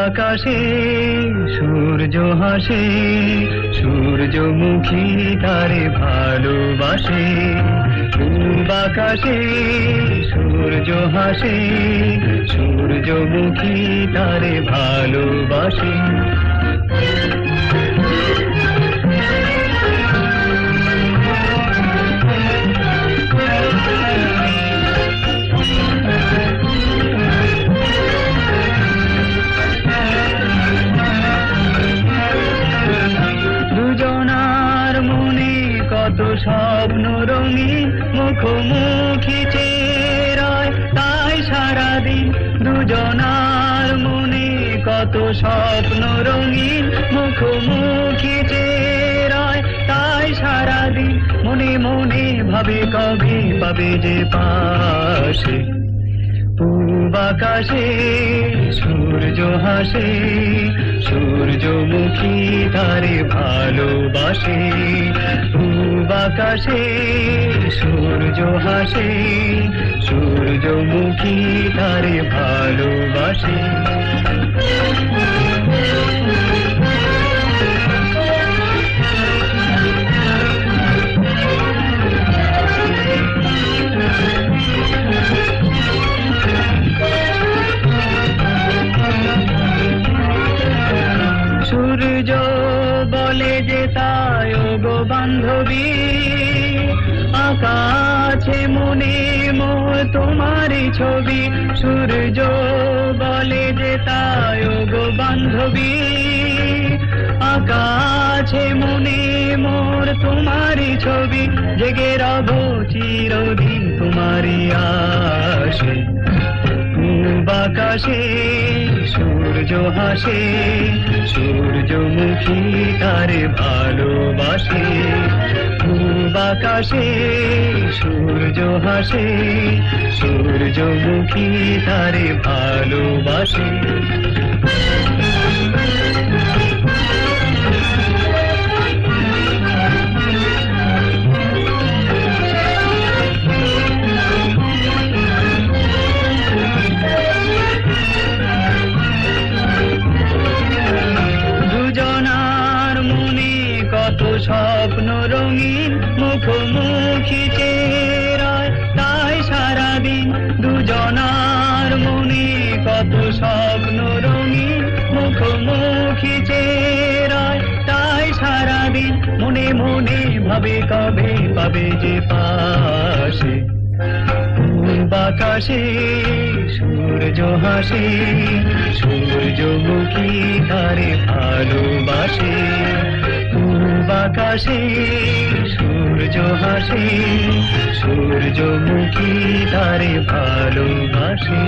আকাশে সূর্য হাসে, সূর্যমুখী তারে ভালোবাসে। পূব আকাশে সূর্য হাসে, সূর্যমুখী তারে ভালোবাসে। কত স্বপ্ন রঙিন মুখোমুখি চেরায়, তাই সারাদিন দুজনার মনে কত স্বপ্ন রঙিন মুখোমুখি চেরায়, তাই সারাদিন মনে মনে ভাবে কবে পাবে যে পাশে। পূব আকাশে সূর্য হাসে, সূর্যমুখী তারে ভালোবাসে। পূব আকাশে সূর্য হাসে, সূর্যমুখী তারে ভালোবাসে। সূর্য বলে যে তাই গো বান্ধবী, আকাশে মনে মোর তোমারই ছবি। সূর্য বলে যে তাই গো বান্ধবী, আকাশে মনে মোর তোমারই ছবি। জেগে রব চিরদিন তোমারই আশে। পূব আকাশে সূর্য হাসে, সূর্যমুখী তারে ভালোবাসে। পূব আকাশে সূর্য হাসে, সূর্যমুখী তারে ভালোবাসে। কত স্বপ্ন রঙিন মুখোমুখি চেরায়, তাই সারাদিন দুজনার মনে কত স্বপ্ন রঙিন মুখোমুখি চেরায়, তাই সারাদিন মনে মনে ভাবে কবে পাবে যে পাশে। পূব আকাশে সূর্য হাসে, সূর্যমুখী তারে ভালোবাসে। পূব আকাশে সূর্য হাসে, সূর্যমুখী তারে ভালোবাসে।